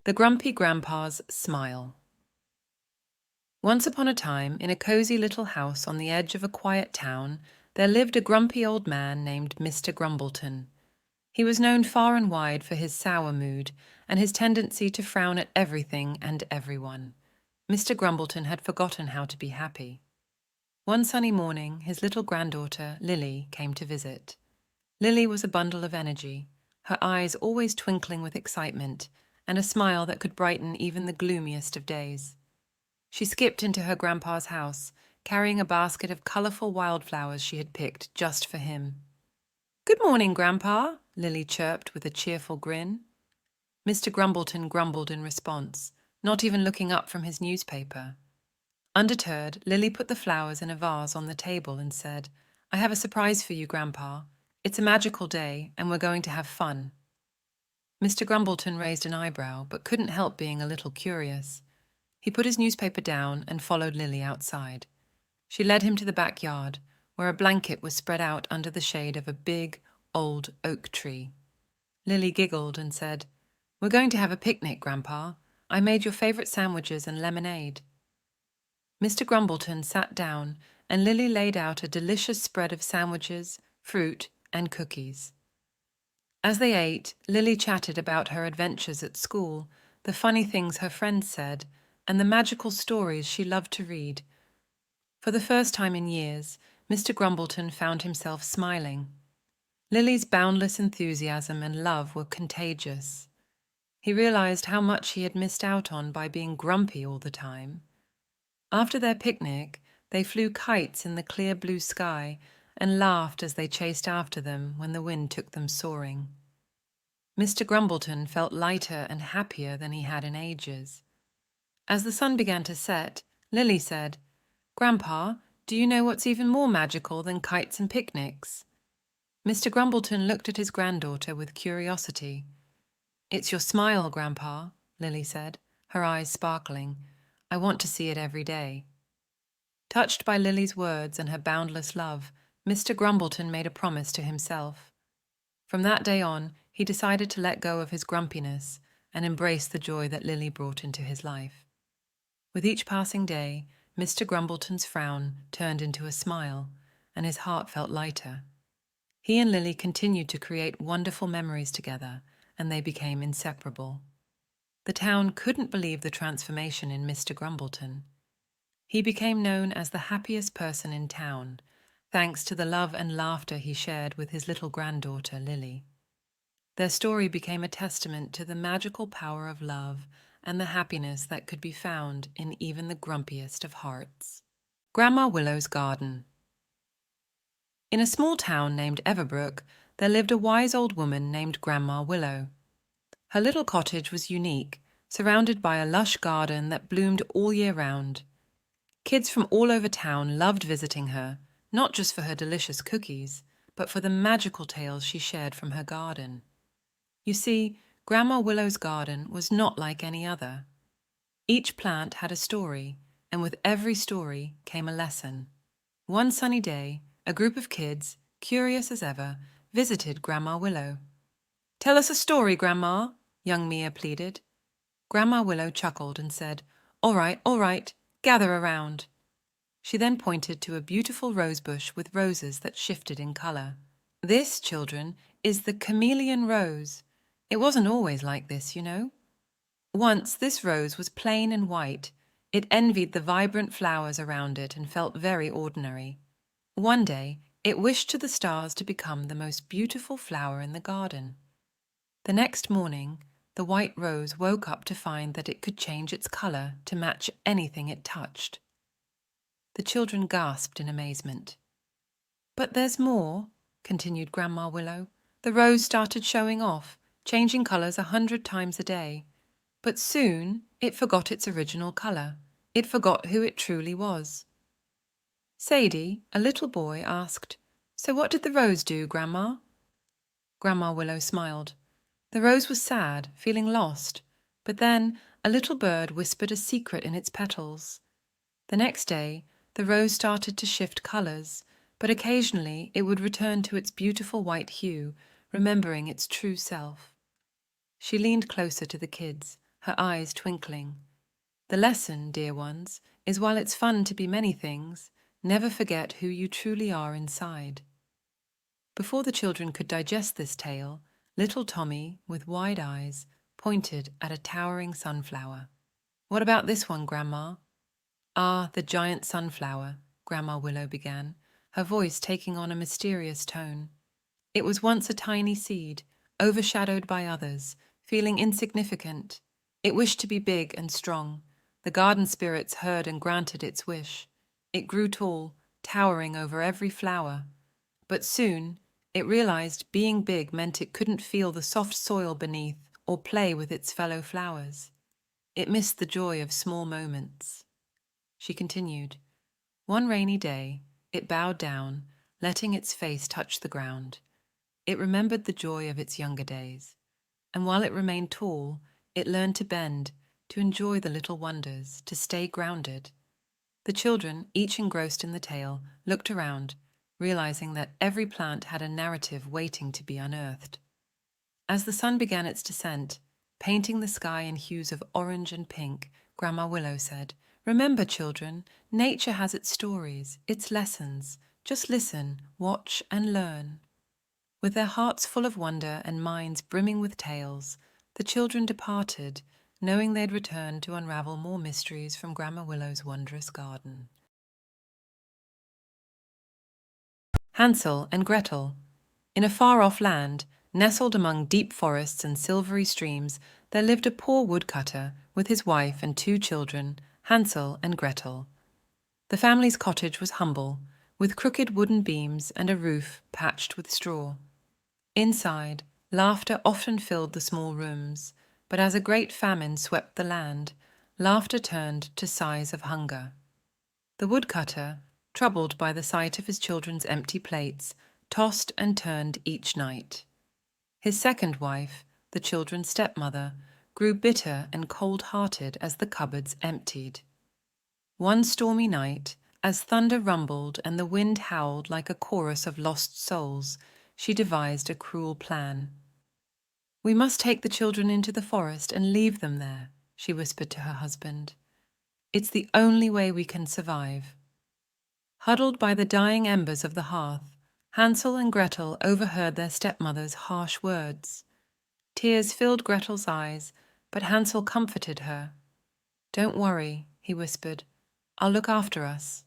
The Grumpy Grandpa's Smile. Once upon a time, in a cozy little house on the edge of a quiet town, there lived a grumpy old man named Mr. Grumbleton. He was known far and wide for his sour mood and his tendency to frown at everything and everyone. Mr. Grumbleton had forgotten how to be happy. One sunny morning, his little granddaughter, Lily, came to visit. Lily was a bundle of energy, her eyes always twinkling with excitement, and a smile that could brighten even the gloomiest of days. She skipped into her grandpa's house, carrying a basket of colourful wildflowers she had picked just for him. "Good morning, Grandpa," Lily chirped with a cheerful grin. Mr. Grumbleton grumbled in response, not even looking up from his newspaper. Undeterred, Lily put the flowers in a vase on the table and said, "I have a surprise for you, Grandpa. It's a magical day, and we're going to have fun." Mr. Grumbleton raised an eyebrow, but couldn't help being a little curious. He put his newspaper down and followed Lily outside. She led him to the backyard, where a blanket was spread out under the shade of a big, old oak tree. Lily giggled and said, "We're going to have a picnic, Grandpa. I made your favorite sandwiches and lemonade." Mr. Grumbleton sat down, and Lily laid out a delicious spread of sandwiches, fruit, and cookies. As they ate, Lily chatted about her adventures at school, the funny things her friends said, and the magical stories she loved to read. For the first time in years, Mr. Grumbleton found himself smiling. Lily's boundless enthusiasm and love were contagious. He realized how much he had missed out on by being grumpy all the time. After their picnic, they flew kites in the clear blue sky and laughed as they chased after them when the wind took them soaring. Mr. Grumbleton felt lighter and happier than he had in ages. As the sun began to set, Lily said, "Grandpa, do you know what's even more magical than kites and picnics?" Mr. Grumbleton looked at his granddaughter with curiosity. "It's your smile, Grandpa," Lily said, her eyes sparkling. "I want to see it every day." Touched by Lily's words and her boundless love, Mr. Grumbleton made a promise to himself. From that day on, he decided to let go of his grumpiness and embrace the joy that Lily brought into his life. With each passing day, Mr. Grumbleton's frown turned into a smile, and his heart felt lighter. He and Lily continued to create wonderful memories together, and they became inseparable. The town couldn't believe the transformation in Mr. Grumbleton. He became known as the happiest person in town, thanks to the love and laughter he shared with his little granddaughter, Lily. Their story became a testament to the magical power of love and the happiness that could be found in even the grumpiest of hearts. Grandma Willow's Garden. In a small town named Everbrook, there lived a wise old woman named Grandma Willow. Her little cottage was unique, surrounded by a lush garden that bloomed all year round. Kids from all over town loved visiting her, not just for her delicious cookies, but for the magical tales she shared from her garden. You see, Grandma Willow's garden was not like any other. Each plant had a story, and with every story came a lesson. One sunny day, a group of kids, curious as ever, visited Grandma Willow. "Tell us a story, Grandma," young Mia pleaded. Grandma Willow chuckled and said, all right, gather around." She then pointed to a beautiful rosebush with roses that shifted in color. "This, children, is the chameleon rose. It wasn't always like this, you know. Once this rose was plain and white. It envied the vibrant flowers around it and felt very ordinary. One day, it wished to the stars to become the most beautiful flower in the garden. The next morning, the white rose woke up to find that it could change its color to match anything it touched." The children gasped in amazement. "But there's more," continued Grandma Willow. "The rose started showing off, changing colors 100 times a day. But soon it forgot its original color. It forgot who it truly was." Sadie, a little boy, asked, "So what did the rose do, Grandma?" Grandma Willow smiled. The rose was sad, feeling lost, but then a little bird whispered a secret in its petals. The next day, the rose started to shift colors, but occasionally it would return to its beautiful white hue, remembering its true self. She leaned closer to the kids, her eyes twinkling. "The lesson, dear ones, is while it's fun to be many things, never forget who you truly are inside." Before the children could digest this tale, little Tommy, with wide eyes, pointed at a towering sunflower. "What about this one, Grandma?" "Ah, the giant sunflower," Grandma Willow began, her voice taking on a mysterious tone. "It was once a tiny seed, overshadowed by others, feeling insignificant. It wished to be big and strong. The garden spirits heard and granted its wish. It grew tall, towering over every flower. But soon, it realized being big meant it couldn't feel the soft soil beneath or play with its fellow flowers. It missed the joy of small moments." She continued, "One rainy day, it bowed down, letting its face touch the ground. It remembered the joy of its younger days. And while it remained tall, it learned to bend, to enjoy the little wonders, to stay grounded." The children, each engrossed in the tale, looked around, realizing that every plant had a narrative waiting to be unearthed. As the sun began its descent, painting the sky in hues of orange and pink, Grandma Willow said, "Remember, children, nature has its stories, its lessons. Just listen, watch, and learn." With their hearts full of wonder and minds brimming with tales, the children departed, knowing they'd return to unravel more mysteries from Grandma Willow's wondrous garden. Hansel and Gretel. In a far-off land, nestled among deep forests and silvery streams, there lived a poor woodcutter with his wife and 2 children, Hansel and Gretel. The family's cottage was humble, with crooked wooden beams and a roof patched with straw. Inside, laughter often filled the small rooms, but as a great famine swept the land, laughter turned to sighs of hunger. The woodcutter, troubled by the sight of his children's empty plates, tossed and turned each night. His second wife, the children's stepmother, grew bitter and cold-hearted as the cupboards emptied. One stormy night, as thunder rumbled and the wind howled like a chorus of lost souls, she devised a cruel plan. "We must take the children into the forest and leave them there," she whispered to her husband. "It's the only way we can survive." Huddled by the dying embers of the hearth, Hansel and Gretel overheard their stepmother's harsh words. Tears filled Gretel's eyes, but Hansel comforted her. "Don't worry," he whispered. "I'll look after us."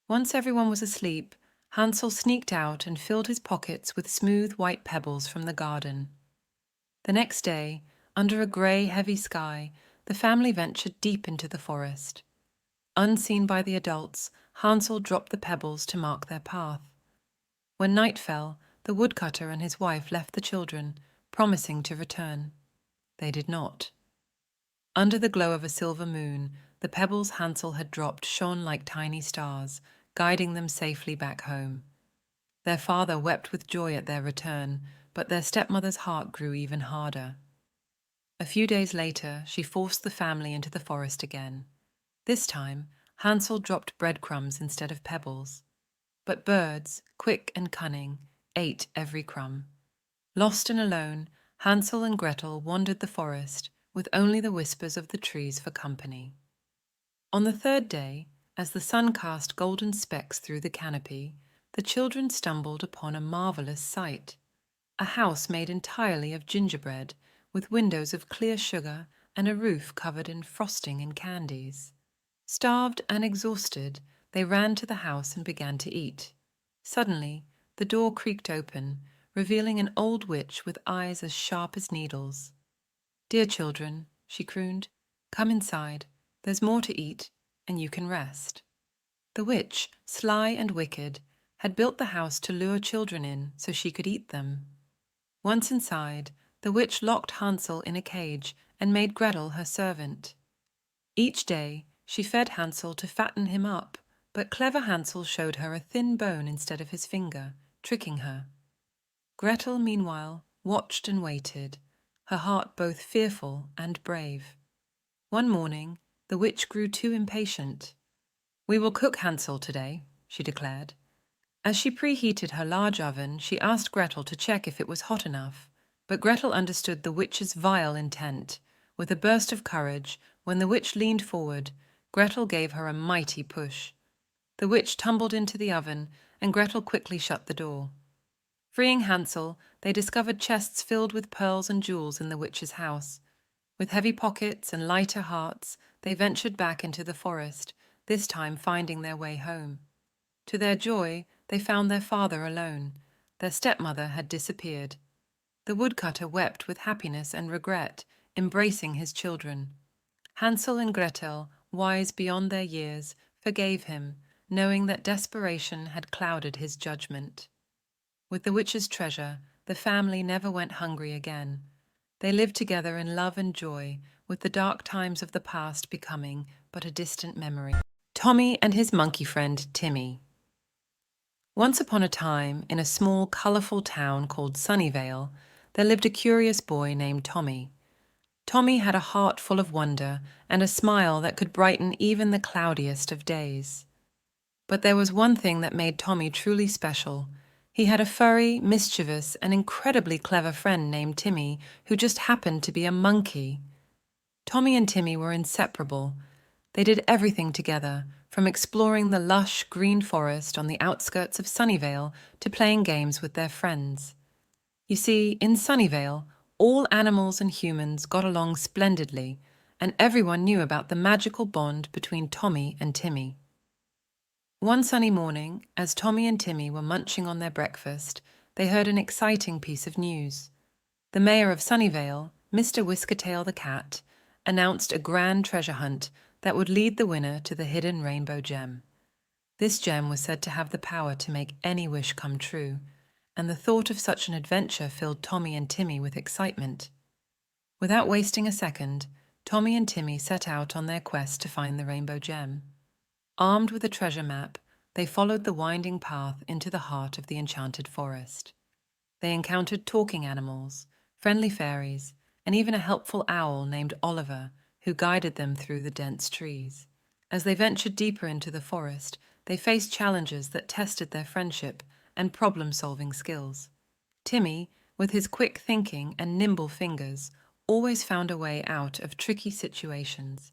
Once everyone was asleep, Hansel sneaked out and filled his pockets with smooth white pebbles from the garden. The next day, under a grey, heavy sky, the family ventured deep into the forest. Unseen by the adults, Hansel dropped the pebbles to mark their path. When night fell, the woodcutter and his wife left the children, promising to return. They did not. Under the glow of a silver moon, the pebbles Hansel had dropped shone like tiny stars, guiding them safely back home. Their father wept with joy at their return, but their stepmother's heart grew even harder. A few days later, she forced the family into the forest again. This time, Hansel dropped breadcrumbs instead of pebbles. But birds, quick and cunning, ate every crumb. Lost and alone, Hansel and Gretel wandered the forest, with only the whispers of the trees for company. On the 3rd day, as the sun cast golden specks through the canopy, the children stumbled upon a marvelous sight. A house made entirely of gingerbread, with windows of clear sugar and a roof covered in frosting and candies. Starved and exhausted, they ran to the house and began to eat. Suddenly, the door creaked open, revealing an old witch with eyes as sharp as needles. "Dear children," she crooned, "come inside. There's more to eat, and you can rest." The witch, sly and wicked, had built the house to lure children in so she could eat them. Once inside, the witch locked Hansel in a cage and made Gretel her servant. Each day, she fed Hansel to fatten him up, but clever Hansel showed her a thin bone instead of his finger, tricking her. Gretel, meanwhile, watched and waited, her heart both fearful and brave. One morning, the witch grew too impatient. "We will cook Hansel today," she declared. As she preheated her large oven, she asked Gretel to check if it was hot enough, but Gretel understood the witch's vile intent. with a burst of courage, when the witch leaned forward, Gretel gave her a mighty push. The witch tumbled into the oven, and Gretel quickly shut the door. Freeing Hansel, they discovered chests filled with pearls and jewels in the witch's house. With heavy pockets and lighter hearts, they ventured back into the forest, this time finding their way home. To their joy, they found their father alone. Their stepmother had disappeared. The woodcutter wept with happiness and regret, embracing his children. Hansel and Gretel, wise beyond their years, forgave him, knowing that desperation had clouded his judgment. With the witch's treasure, the family never went hungry again. They lived together in love and joy, with the dark times of the past becoming but a distant memory. Tommy and his monkey friend Timmy. Once upon a time, in a small, colourful town called Sunnyvale, there lived a curious boy named Tommy. Tommy had a heart full of wonder and a smile that could brighten even the cloudiest of days. But there was one thing that made Tommy truly special. He had a furry, mischievous, and incredibly clever friend named Timmy, who just happened to be a monkey. Tommy and Timmy were inseparable. They did everything together, from exploring the lush, green forest on the outskirts of Sunnyvale to playing games with their friends. You see, in Sunnyvale, all animals and humans got along splendidly, and everyone knew about the magical bond between Tommy and Timmy. One sunny morning, as Tommy and Timmy were munching on their breakfast, they heard an exciting piece of news. The mayor of Sunnyvale, Mr. Whiskertail the cat, announced a grand treasure hunt that would lead the winner to the hidden rainbow gem. This gem was said to have the power to make any wish come true, and the thought of such an adventure filled Tommy and Timmy with excitement. Without wasting a second, Tommy and Timmy set out on their quest to find the rainbow gem. Armed with a treasure map, they followed the winding path into the heart of the enchanted forest. They encountered talking animals, friendly fairies, and even a helpful owl named Oliver, who guided them through the dense trees. As they ventured deeper into the forest, they faced challenges that tested their friendship and problem-solving skills. Timmy, with his quick thinking and nimble fingers, always found a way out of tricky situations.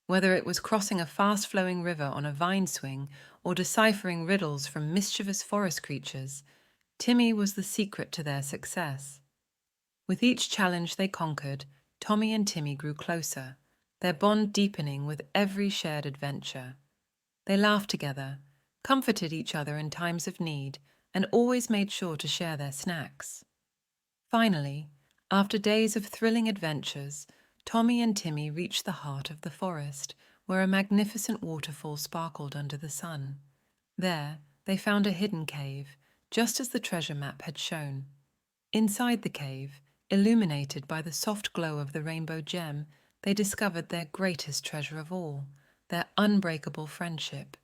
Whether it was crossing a fast-flowing river on a vine swing or deciphering riddles from mischievous forest creatures, Timmy was the secret to their success. With each challenge they conquered, Tommy and Timmy grew closer, their bond deepening with every shared adventure. They laughed together, comforted each other in times of need, and always made sure to share their snacks. Finally, after days of thrilling adventures, Tommy and Timmy reached the heart of the forest, where a magnificent waterfall sparkled under the sun. There, they found a hidden cave, just as the treasure map had shown. Inside the cave, illuminated by the soft glow of the rainbow gem, they discovered their greatest treasure of all, their unbreakable friendship.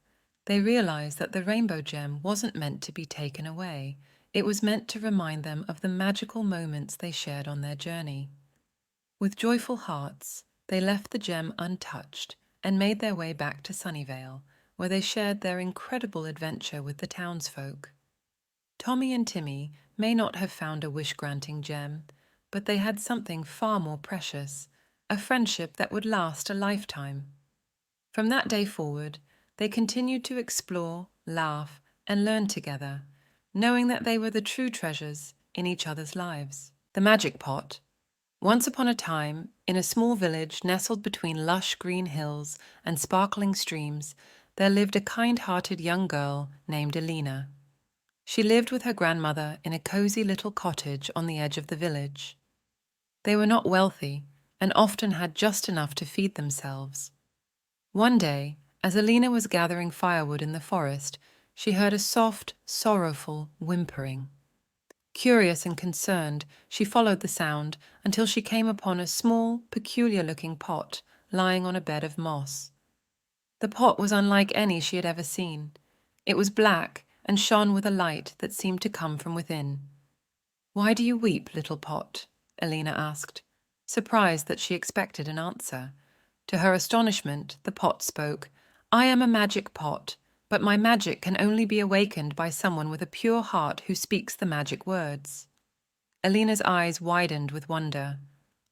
They realized that the rainbow gem wasn't meant to be taken away. It was meant to remind them of the magical moments they shared on their journey. With joyful hearts, they left the gem untouched and made their way back to Sunnyvale, where they shared their incredible adventure with the townsfolk. Tommy and Timmy may not have found a wish-granting gem, but they had something far more precious, a friendship that would last a lifetime. From that day forward, they continued to explore, laugh, and learn together, knowing that they were the true treasures in each other's lives. The magic pot. Once upon a time, in a small village nestled between lush green hills and sparkling streams, there lived a kind-hearted young girl named Alina. She lived with her grandmother in a cozy little cottage on the edge of the village. They were not wealthy and often had just enough to feed themselves. One day, as Alina was gathering firewood in the forest, she heard a soft, sorrowful whimpering. Curious and concerned, she followed the sound until she came upon a small, peculiar-looking pot lying on a bed of moss. The pot was unlike any she had ever seen. It was black and shone with a light that seemed to come from within. "Why do you weep, little pot?" Alina asked, surprised that she expected an answer. To her astonishment, the pot spoke. "I am a magic pot, but my magic can only be awakened by someone with a pure heart who speaks the magic words." Alina's eyes widened with wonder.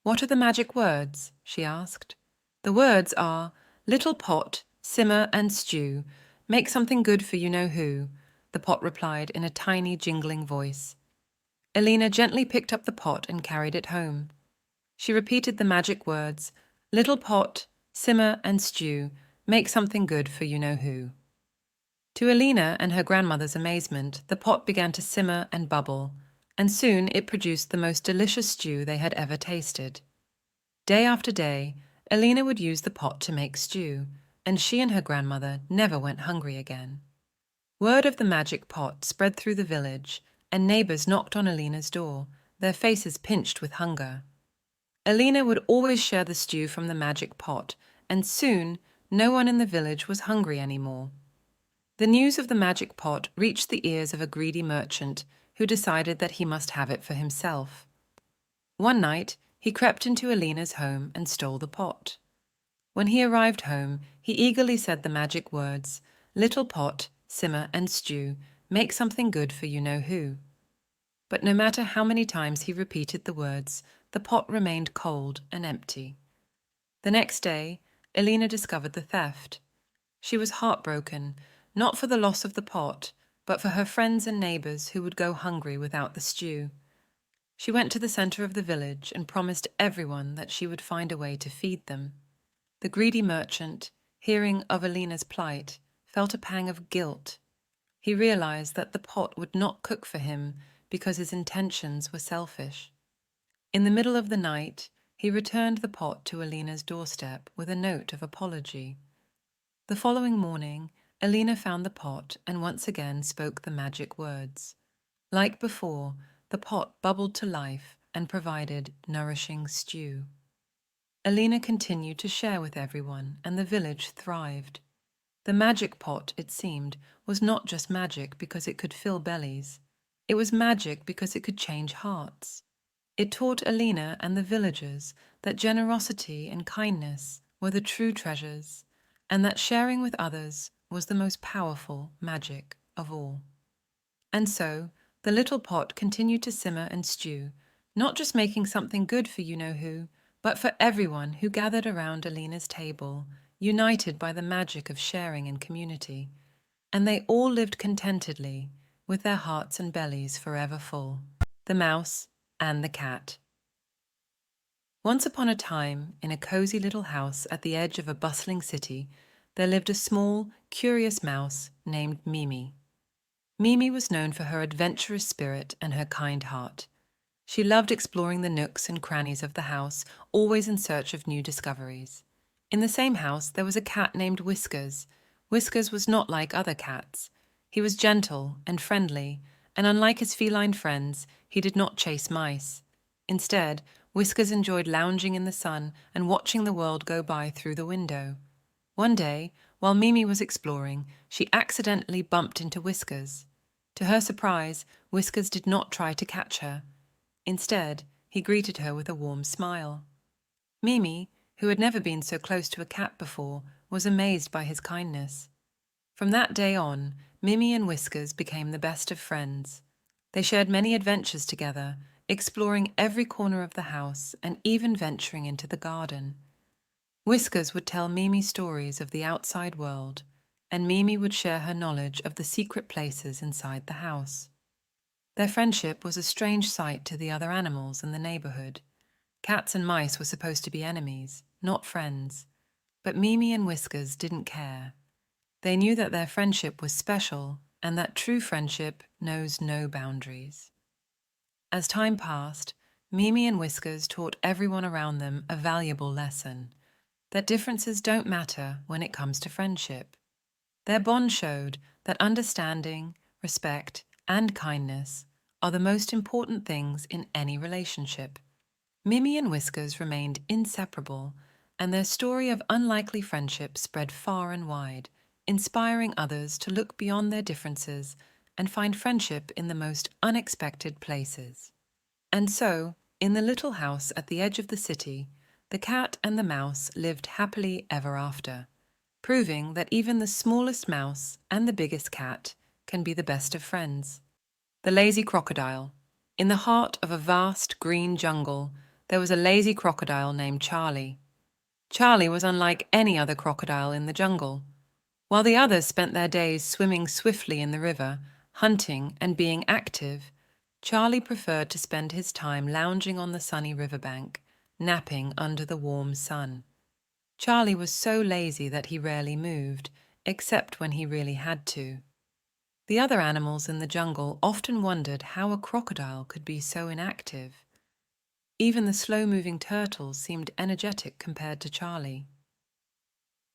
"What are the magic words?" she asked. "The words are, 'Little pot, simmer and stew, make something good for you-know-who,'" the pot replied in a tiny, jingling voice. Elena gently picked up the pot and carried it home. She repeated the magic words, "Little pot, simmer and stew, make something good for you-know-who." To Elena and her grandmother's amazement, the pot began to simmer and bubble, and soon it produced the most delicious stew they had ever tasted. Day after day, Elena would use the pot to make stew, and she and her grandmother never went hungry again. Word of the magic pot spread through the village, and neighbors knocked on Elena's door, their faces pinched with hunger. Elena would always share the stew from the magic pot, and soon no one in the village was hungry anymore. The news of the magic pot reached the ears of a greedy merchant who decided that he must have it for himself. One night, he crept into Elena's home and stole the pot. When he arrived home, he eagerly said the magic words, "Little pot, simmer and stew, make something good for you-know-who." But no matter how many times he repeated the words, the pot remained cold and empty. The next day, Elena discovered the theft. She was heartbroken, not for the loss of the pot, but for her friends and neighbors who would go hungry without the stew. She went to the center of the village and promised everyone that she would find a way to feed them. The greedy merchant, hearing of Elena's plight, felt a pang of guilt. He realized that the pot would not cook for him because his intentions were selfish. In the middle of the night, he returned the pot to Elena's doorstep with a note of apology. The following morning, Elena found the pot and once again spoke the magic words. Like before, the pot bubbled to life and provided nourishing stew. Elena continued to share with everyone, and the village thrived. The magic pot, it seemed, was not just magic because it could fill bellies. It was magic because it could change hearts. It taught Elena and the villagers that generosity and kindness were the true treasures, and that sharing with others was the most powerful magic of all. And so, the little pot continued to simmer and stew, not just making something good for you-know-who, but for everyone who gathered around Elena's table, united by the magic of sharing and community. And they all lived contentedly, with their hearts and bellies forever full. The Mouse and the Cat. Once upon a time, in a cozy little house at the edge of a bustling city, there lived a small, curious mouse named Mimi. Mimi was known for her adventurous spirit and her kind heart. She loved exploring the nooks and crannies of the house, always in search of new discoveries. In the same house, there was a cat named Whiskers. Whiskers was not like other cats. He was gentle and friendly, and unlike his feline friends, he did not chase mice. Instead, Whiskers enjoyed lounging in the sun and watching the world go by through the window. One day, while Mimi was exploring, she accidentally bumped into Whiskers. To her surprise, Whiskers did not try to catch her. Instead, he greeted her with a warm smile. Mimi, who had never been so close to a cat before, was amazed by his kindness. From that day on, Mimi and Whiskers became the best of friends. They shared many adventures together, exploring every corner of the house and even venturing into the garden. Whiskers would tell Mimi stories of the outside world, and Mimi would share her knowledge of the secret places inside the house. Their friendship was a strange sight to the other animals in the neighborhood. Cats and mice were supposed to be enemies, not friends. But Mimi and Whiskers didn't care. They knew that their friendship was special and that true friendship knows no boundaries. As time passed, Mimi and Whiskers taught everyone around them a valuable lesson, that differences don't matter when it comes to friendship. Their bond showed that understanding, respect, and kindness are the most important things in any relationship. Mimi and Whiskers remained inseparable, and their story of unlikely friendship spread far and wide, inspiring others to look beyond their differences and find friendship in the most unexpected places. And so, in the little house at the edge of the city, the cat and the mouse lived happily ever after, proving that even the smallest mouse and the biggest cat can be the best of friends. The lazy crocodile. In the heart of a vast green jungle, there was a lazy crocodile named Charlie. Charlie was unlike any other crocodile in the jungle. While the others spent their days swimming swiftly in the river, hunting and being active, Charlie preferred to spend his time lounging on the sunny riverbank, napping under the warm sun. Charlie was so lazy that he rarely moved, except when he really had to. The other animals in the jungle often wondered how a crocodile could be so inactive. Even the slow-moving turtles seemed energetic compared to Charlie.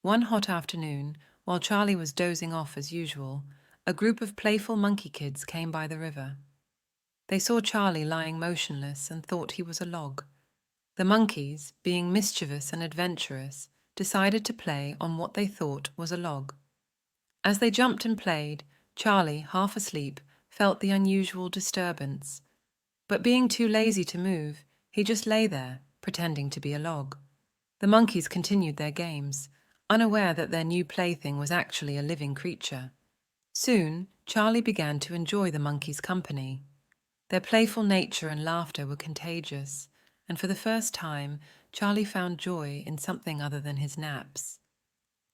One hot afternoon, while Charlie was dozing off as usual, a group of playful monkey kids came by the river. They saw Charlie lying motionless and thought he was a log. The monkeys, being mischievous and adventurous, decided to play on what they thought was a log. As they jumped and played, Charlie, half asleep, felt the unusual disturbance. But being too lazy to move, he just lay there, pretending to be a log. The monkeys continued their games, unaware that their new plaything was actually a living creature. Soon, Charlie began to enjoy the monkeys' company. Their playful nature and laughter were contagious, and for the first time, Charlie found joy in something other than his naps.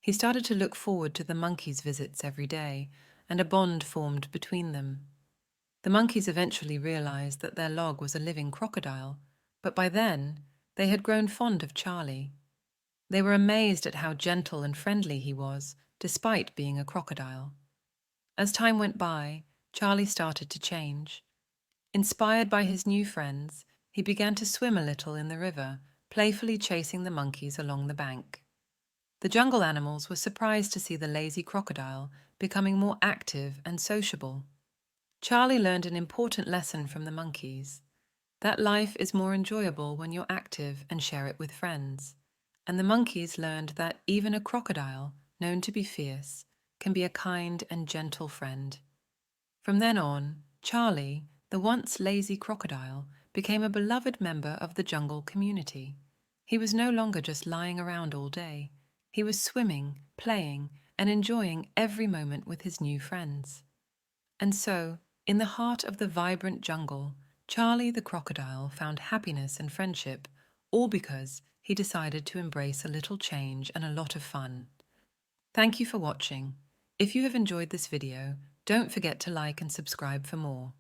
He started to look forward to the monkeys' visits every day, and a bond formed between them. The monkeys eventually realized that their log was a living crocodile, but by then, they had grown fond of Charlie. They were amazed at how gentle and friendly he was, despite being a crocodile. As time went by, Charlie started to change. Inspired by his new friends, he began to swim a little in the river, playfully chasing the monkeys along the bank. The jungle animals were surprised to see the lazy crocodile becoming more active and sociable. Charlie learned an important lesson from the monkeys: that life is more enjoyable when you're active and share it with friends. And the monkeys learned that even a crocodile, known to be fierce, can be a kind and gentle friend. From then on, Charlie, the once lazy crocodile, became a beloved member of the jungle community. He was no longer just lying around all day. He was swimming, playing, and enjoying every moment with his new friends. And so, in the heart of the vibrant jungle, Charlie the crocodile found happiness and friendship, all because he decided to embrace a little change and a lot of fun. Thank you for watching. If you have enjoyed this video, don't forget to like and subscribe for more.